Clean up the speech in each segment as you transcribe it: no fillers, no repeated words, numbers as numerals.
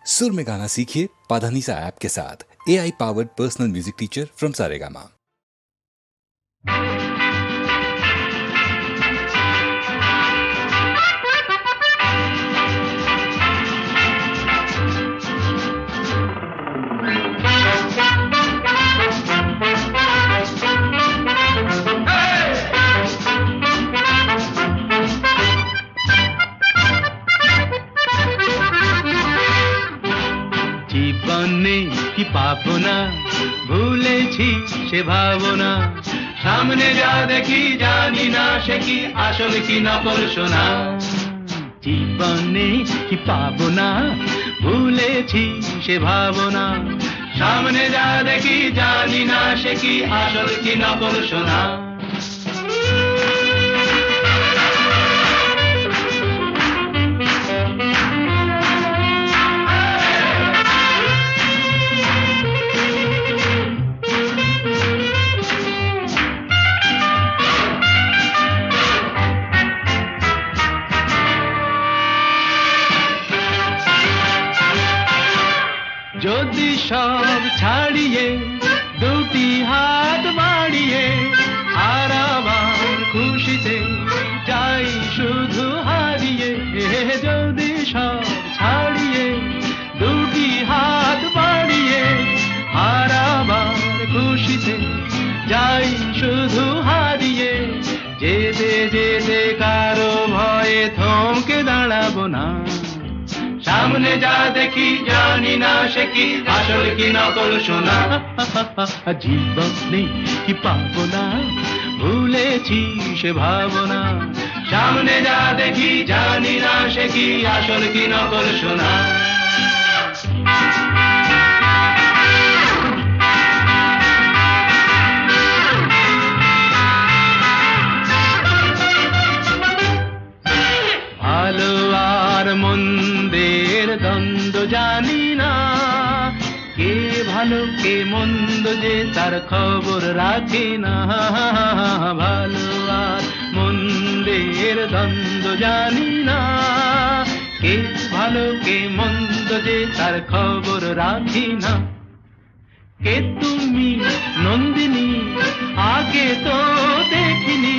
सुर में गाना सीखिए पाधानीसा ऐप के साथ। AI powered personal music teacher from Saregama. জীবনে কি পাবো না, ভুলেছি সে ভাবনা। সামনে যা দেখি জানি না সে কি আসল কি নকল সোনা। জীবনে কি পাবো না, ভুলেছি সে ভাবনা। সামনে যা দেখি জানি না সে কি আসল কি নকল সোনা। যদি সব ছাড়িয়ে দুটি হাত বাড়িয়ে আর আবার খুশিতে যাই শুধু হারিয়ে। যদি সব ছাড়িয়ে দুটি হাত বাড়িয়ে আর আবার খুশিতে যাই শুধু হারিয়ে। যেতে যেতে কারো ভয়ে থমকে দাঁড়াবো না। সামনে যা দেখি জানি না সে কি আসল কি নকল সোনা। জীবনে কি পাবো না, ভুলেছি সে ভাবনা। সামনে যা দেখি জানি না সে কি আসল কি নকল সোনা। ভালো আর মন্দের দ্বন্দ্ব জানি না, কে ভালো কে মন্দ যে তার খবর রাখে না। ভালো আর মন্দের দ্বন্দ্ব জানি না, কে ভালো কে মন্দ যে তার খবর রাখি না। কে তুমি নন্দিনী আগে তো দেখিনি,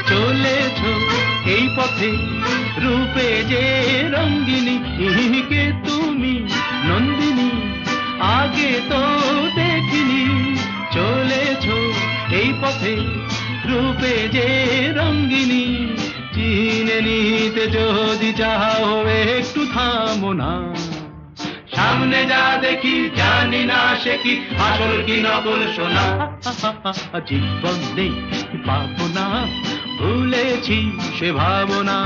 চলেছ এই পথে রূপে যে রঙ্গিনী। কে তুমি নন্দিনী আগে তো দেখিনি, চলেছ এই পথে রূপে যে রঙ্গিনী। চিনে নিতে যদি চাও একটু থামো না। সামনে যা দেখি জানি না সে কি আসল কি নকল সোনা। জীবনে কি পাবো না, ভুলেছি সে ভাবনা।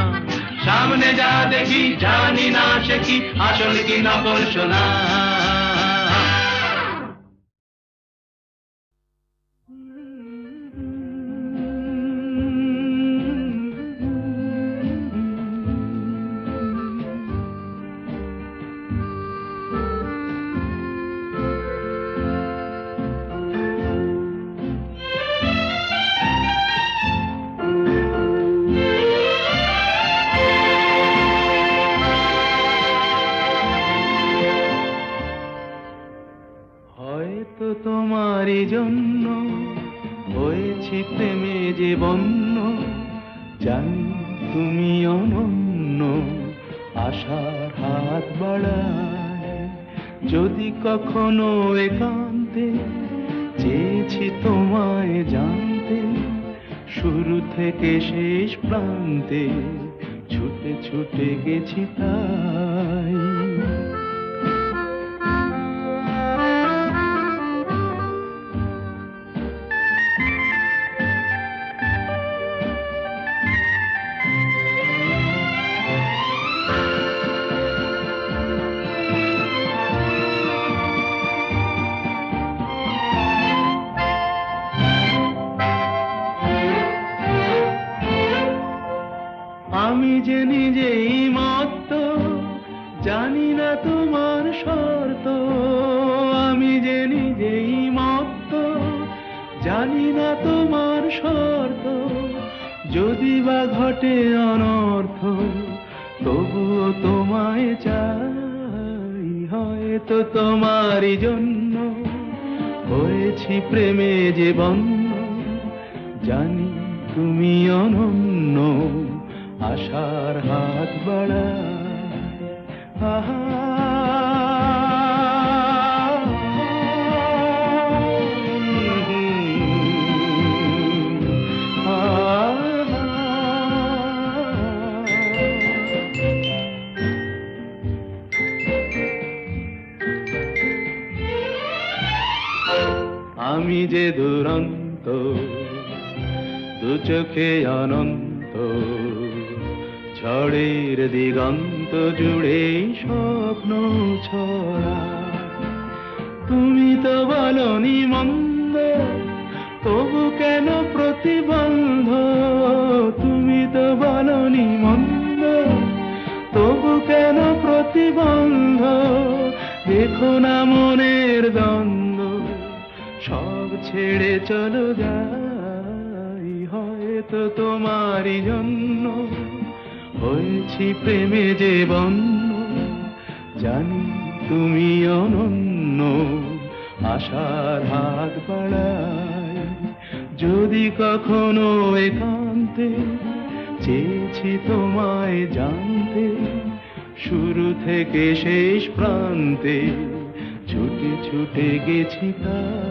সামনে যা দেখি জানি না সে কি আসল কি নকল সোনা। হয়তো তোমারই জন্য হয়েছি প্রেমে যে বন্য। জানি তুমি অনন্য, আশার হাত বাড়ায়। যদি কখনো একান্তে চেয়েছি তোমায় জানতে, শুরু থেকে শেষ প্রান্তে ছুটে ছুটে গেছি তাই। আমি যে নিজেই মত্ত, জানি না তোমার শর্ত। আমি যে নিজেই মত্ত, জানি না তোমার শর্ত। যদি বা ঘটে অনর্থ, তবুও তোমায় চাই। হয়তো তোমারই জন্য হয়েছি প্রেমে যে বন্য, জানি তুমি অনন্য, আশার হাত বাড়ায়। আহা আমি যে দুরন্ত, দু চোখে অনন্ত, ঝড়ের দিগন্ত জুড়ে স্বপ্ন ছড়া। তুমি তো বলনি মন্দ, তবু কেন প্রতিবন্ধ? তুমি তো বলনি মন্দ, তবু কেন প্রতিবন্ধ? দেখো না মনের দ্বন্দ্ব, সব ছেড়ে চলো যাই। হয়তো তোমারই জন্য হয়েছি প্রেমে যে বন্য, জানি তুমি অনন্য, আশার হাত বাড়ায়। যদি কখনো একান্তে চেয়েছি তোমায় জানতে, শুরু থেকে শেষ প্রান্তে ছুটে ছুটে গেছি তাই।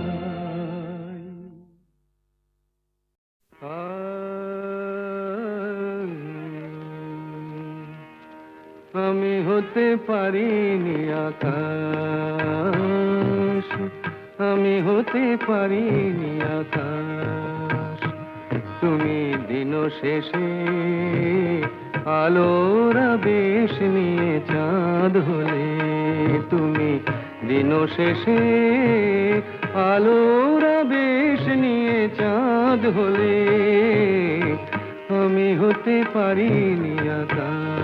আমি হতে পারিনি আকাশ, আমি হতে পারিনি আকাশ। তুমি দিন শেষে আলোর আবেশ নিয়ে চাঁদ হলে, তুমি দিন শেষে আলোর আবেশ নিয়ে চাঁদ হলে, আমি হতে পারিনি আকাশ।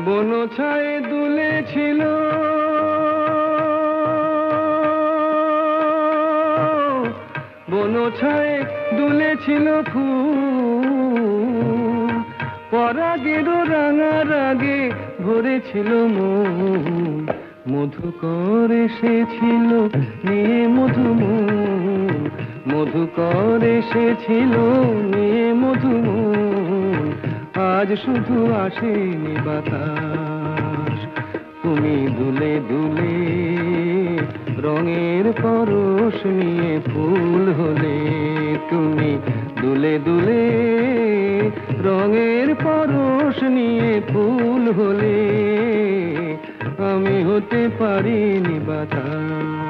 বনছায়ে দুলেছিল বনছায়ে দুলেছিল ফুল, পরাগের রাঙা রাগে ভরেছিল মন। মধুকর এসেছিল নিয়ে মধুমন, মধুকর এসেছিল নিয়ে মধুমন। আজ শুধু আসেনি বাতাস, তুমি দুলে দুলে রঙের পরশ নিয়ে ফুল হলে। তুমি দুলে দুলে রঙের পরশ নিয়ে ফুল হলে, আমি হতে পারিনি বাতাস।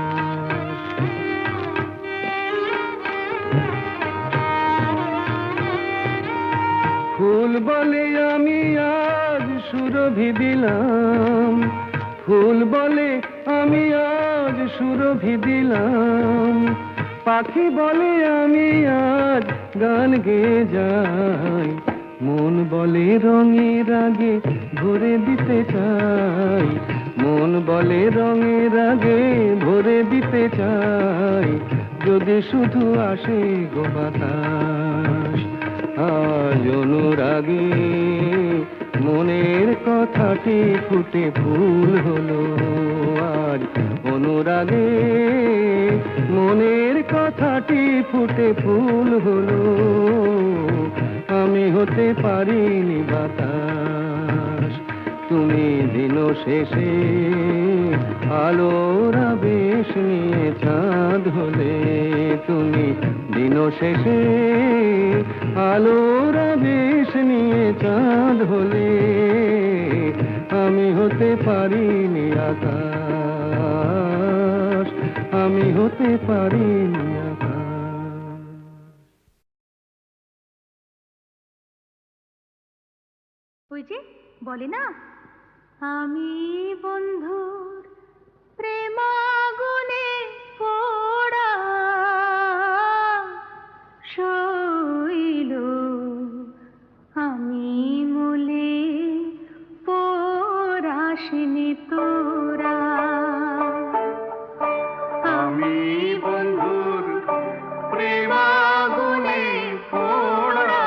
ফুল বলে আমি আজ সুরভি দিলাম, ফুল বলে আমি আজ সুরভি দিলাম। পাখি বলে আমি আজ গান গেয়ে যাই, মন বলে রঙের আগে ভরে দিতে চাই। মন বলে রঙের আগে ভরে দিতে চাই, যদি শুধু আসে গো বাতাস। আজ অনুরাগে মনের কথাটি ফুটে ফুল হলো, আজ অনুরাগে মনের কথাটি ফুটে ফুল হলো। আমি হতে পারিনি বাতাস, তুমি দিন শেষে আলোর আবেশ নিয়ে চাঁদ হলে। তুমি দিন শেষে আলোর আবেশ নিয়ে চাঁদ হলে, আমি হতে পারিনি আকাশ, আমি হতে পারিনি আকাশ। ওই যে বলে না, আমি বন্ধুর প্রেমাগুনে পোড়া শৈল, আমি মলে পরাশনি তোরা। আমি বন্ধুর প্রেমাগুনে পোড়া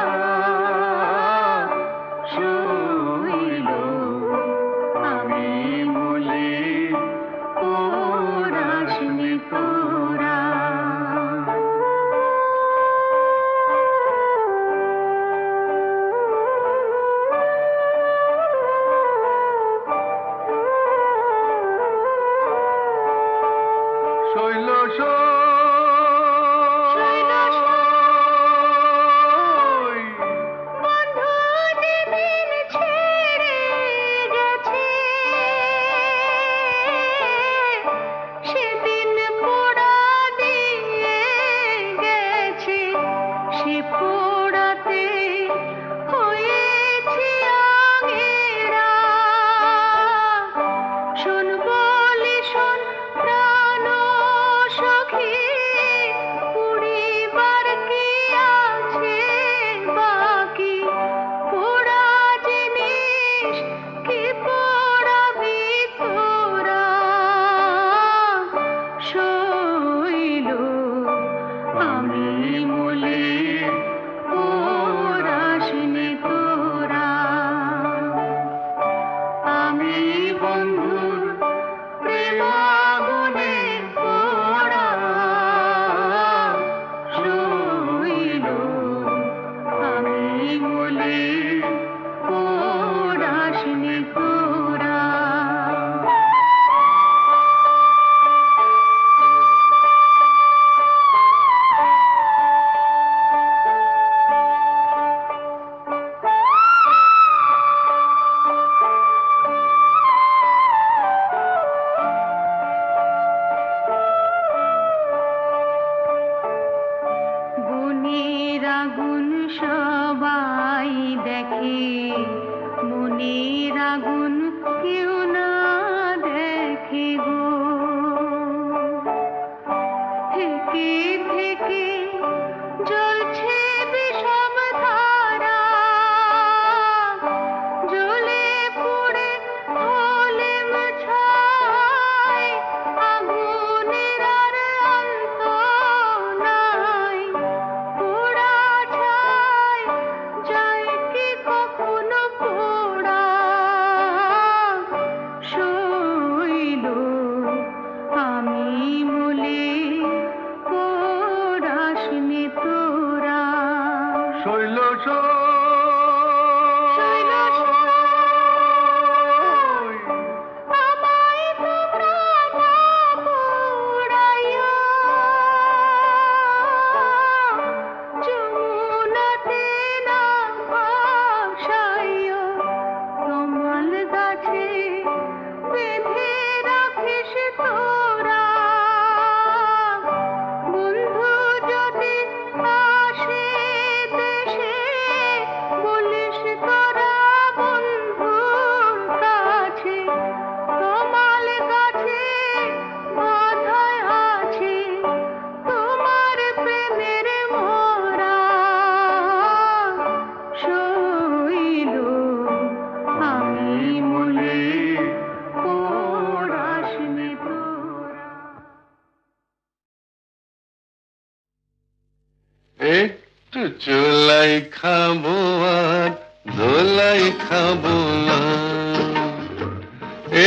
চোলাই খাবো আর ধোলাই খাবো না,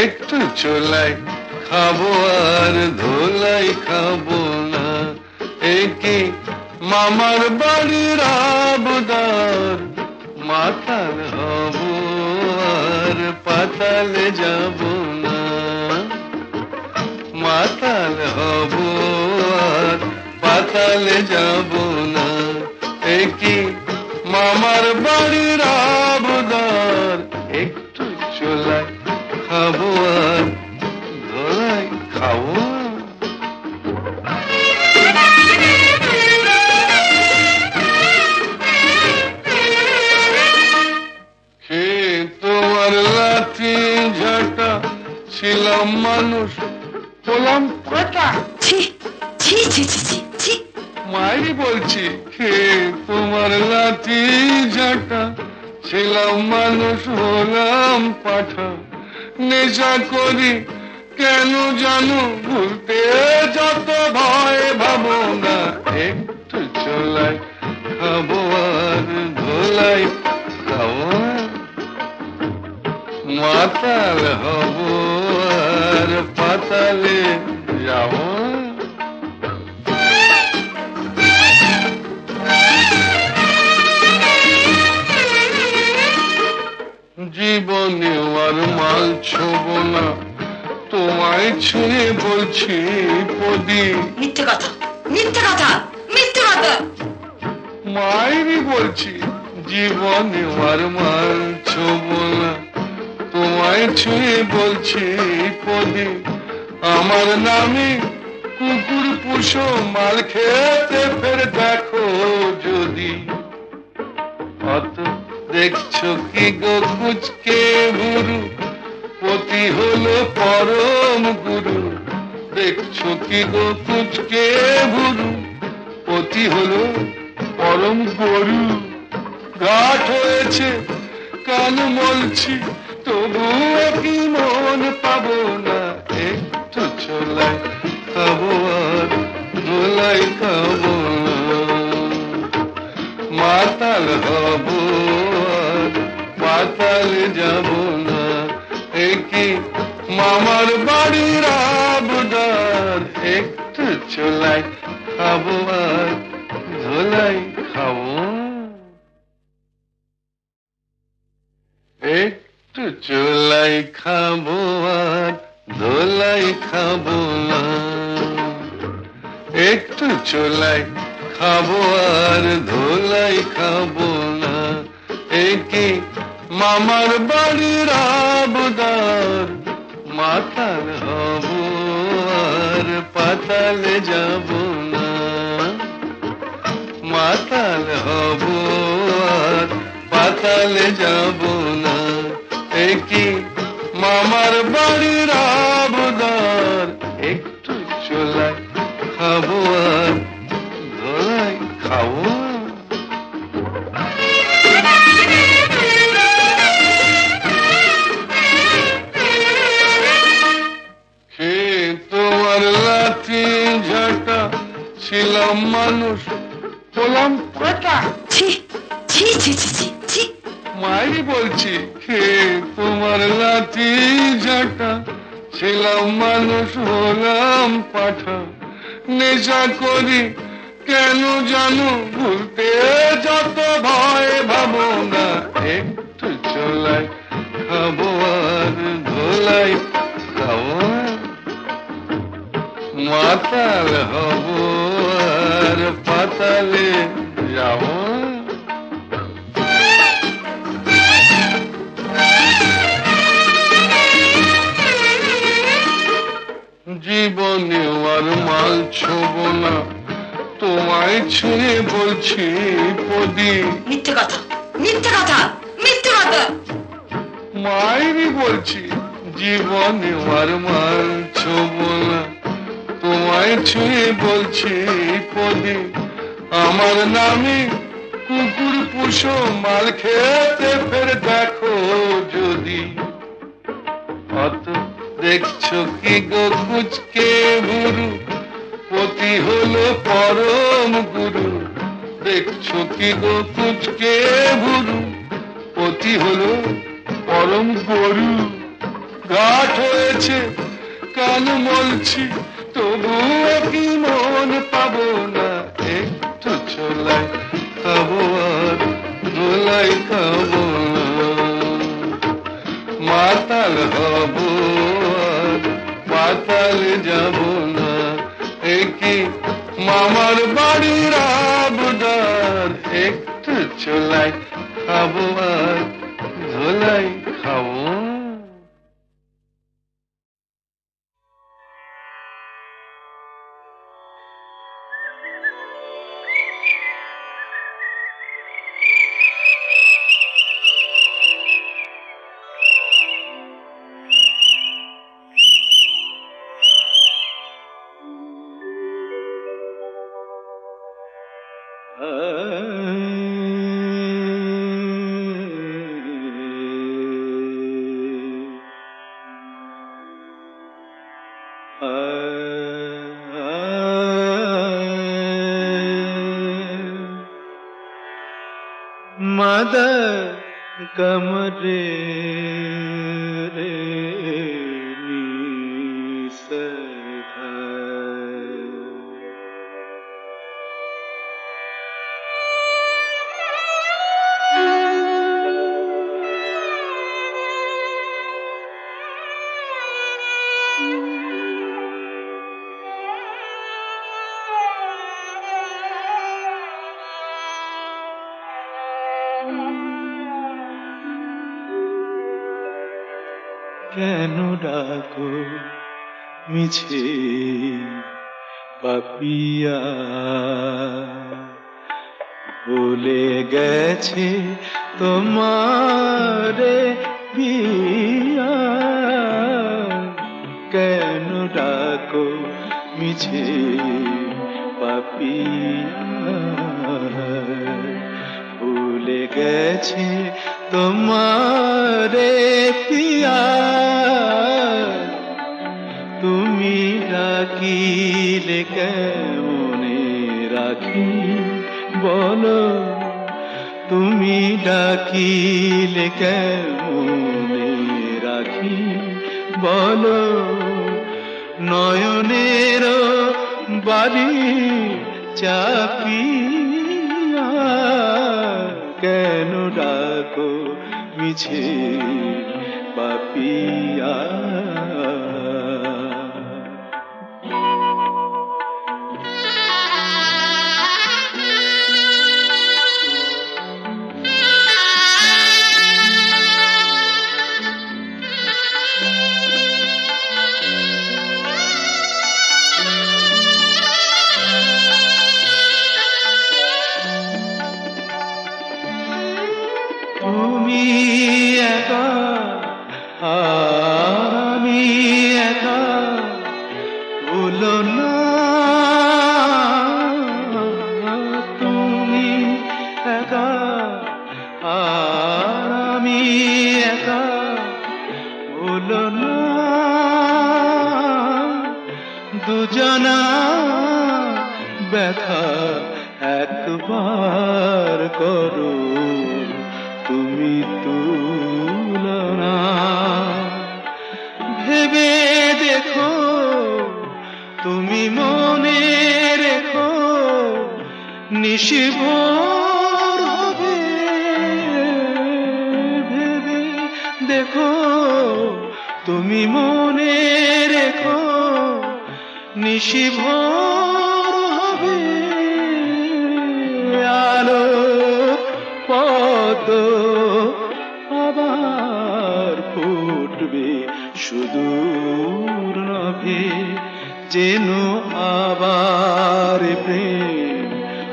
একটু চোলাই খাবো আর ধোলাই খাবো না, একে মামার বাড়ির আবদার, মাতাল হব আর পাতালে যাব না, মাতাল হব আর পাতালে যাব না, একে মামার বাড়ির আবদার, একটু চোলাই খাবো আর ধোলাই খাবো না। তোমার লাঠি ঝাঁটা ছিলাম মানুষ হলাম কাটা, ছি ছি ছি ছি ছি ছি। মাই বলছি হে তোমার লাঠি ঝাঁটা ছিলাম মানুষ হলাম পাঠা, নেশা করি কেন জানো ভুলতে যত ভয় ভাবো না, একটু চোলাই খাবো আর ধোলাই খাবো না, মাতাল হব আর পাতালে যাব না। জীবনে আর মাল ছোব না, তোমায় ছুঁয়ে বলছি পদি, মিথ্যে কথা মিথ্যে কথা মিথ্যে কথা। মায়েরই বলছি জীবনে আর মাল ছোব না, তোমায় ছুঁয়ে বলছি পদি, আমার নামে কুকুর পুষো মাল খেতে ফের দেখো যদি, অত দেখছো কি গো কুচকে গুরু, পতি হলো পরম গুরু, দেখছো কি গো কুচকে গুরু, পতি হলো পরম গুরু, ঘাট হয়েছে কান মলছি তবুও কি মন পাবো না, একটু চোলাই খাবো আর ধোলাই খাবো না, মাতাল হব আর পাতালে যাব না, একে মামার বাড়ির আবদার, একটু চোলাই খাবো আর ধোলাই খাবো না, একটু চোলাই খাবো আর ধোলাই খাবো না, একটু চোলাই খাবো আর ধোলাই খাবো না, একে মামার বাড়ির আবদার, মাতাল হব আর পাতালে যাব না, মাতাল হব আর পাতালে যাব না, একে মামার বাড়ির আবদার, একটু চোলাই খাবো আর ধোলাই খাবো না। তোমার লাঠি ঝাঁটা ছিলাম মানুষ হলাম কাটা, ছি ছি ছি ছি ছি ছি। মাই বলছি হে তোমার লাঠি ঝাঁটা ছিলাম মানুষ হলাম পাঠা, নেশা করি কেন জানো ভুলতে যত ভয় ভাবো না, একটু চোলাই খাবো আর ধোলাই খাবো না, মাতাল হব আর পাতালে যাব না। জীবনে আর মাল ছোব না, তোমায় ছুঁয়ে বলছি পদি, মিথ্যে কথা মিথ্যে কথা মিথ্যে কথা। মায়েরই বলছি জীবনে আর মাল ছোব না, তোমায় ছুঁয়ে বলছি পদি, আমার নামে কুকুর পুষো মাল খেতে ফের দেখো যদি, অত দেখছো কি গো কুচকে গুরু, পতি হলো পরম গুরু, দেখছো কি গো কুচকে ভুরু, অতি হলো পরম গরু। ঘাট হয়েছে কান মলছি, তবুও কি মন পাবো না, একটু ছোলাই খাবো আর দোলাই খাবো না। মাতাল হব আর পাতাল যাব না, একি মামার বাড়ির আবদার, একটু ছোলাই খাবো আর ধোলাই খাবো না। मद कमरे रे কেন ডাকো মিছে পাপিয়া, ভুলে গেছে তোমারে পিয়া। কেন ডাকো মিছে পাপিয়া, ভুলে গেছে তোমারে পিয়া। তুমি ডাকিলে কেমনে রাখি বলো, তুমি ডাকিলে কেমনে রাখি বলো। নয়নের বাড়ি চাপিয়া, কেন ডাকো মিছে পাপিয়া। তুমি একা আমি একা, ভুলো না। তুমি একা আমি একা, ভুলো না। দুজনা ব্যথা একবার করো, তুমি তুলনা। ভেবে দেখো তুমি মনে রেখো, নিশিভোর হবে। ভেবে দেখো তুমি মনে রেখো, নিশিভোর হবে। আলো পদ আবার ফুটবে সুদূর নভে, যেন আবার প্রেম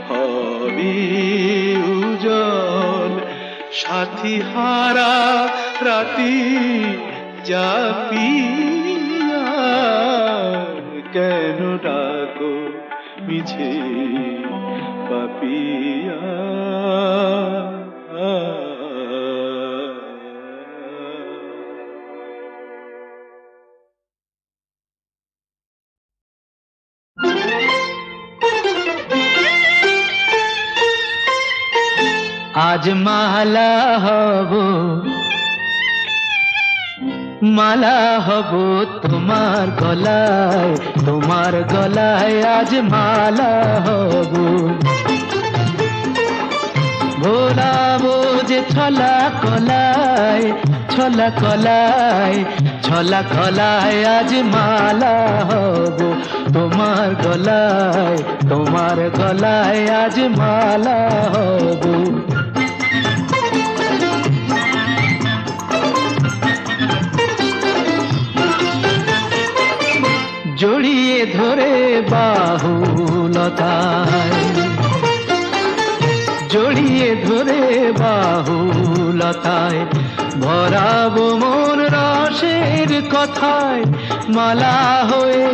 হবে উজ্জ্বল। সাথী হারা রাতি জাপিয়া, কেন ডাকো মিছে পাপিয়া। আজ মালা হব, মালা হব তোমার গলায়, তোমার গলায় আজ মালা হব। ভোলাবো যে ছলা কলায়, ছলা কলায়, ছলা কলায় আজ মালা হব তোমার গলায়, তোমার গলায় আজ মালা হব। জড়িয়ে ধরে বাহুলতায়, জড়িয়ে ধরে বাহুলতায়, ভরাবো মন রসের কথায়, মালা হয়ে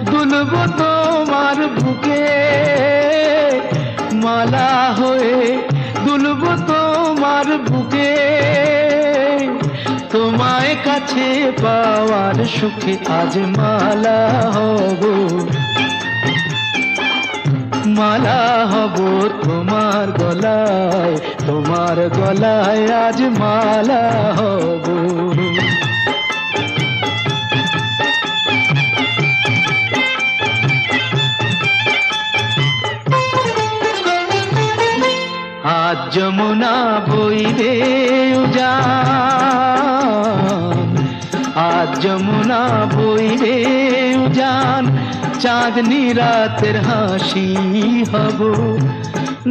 দুলবো তোমার বুকে, মালা হয়ে দুলবো তোমার বুকে। তোমায় কাছে পাওয়ার সুখে আজ মালা হব, মালা হব তোমার গলায়, তোমার গলায় আজ মালা হব। আজ যমুনা বইবে উজান, আজ যমুনা বইবে উজান, চাঁদনি রাতের হাসি হব,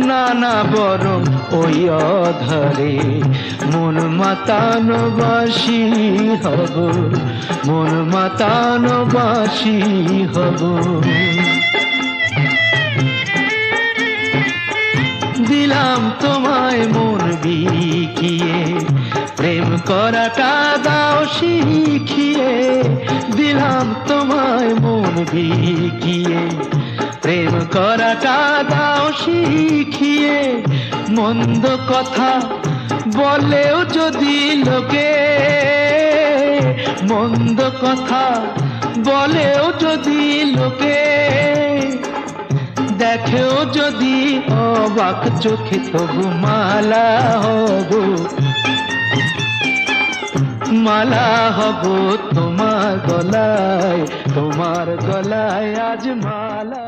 নানা বরং ওই অধরে মন মাতানো বাসি হব, মন মাতানো বাসি হব। দিলাম তোমায় মন বিকিয়ে, প্রেম করাটা দাও শিখিয়ে, দিলাম তোমায় মন বিকিয়ে, প্রেম করাটা দাও শিখিয়ে। মন্দ কথা বলেও যদি লোকে, মন্দ কথা বলেও যদি লোকে, দেখেও যদি অবাক চোখে তবু মালা হব, মালা হব তোমার গলায়, তোমার গলায় আজ মালা।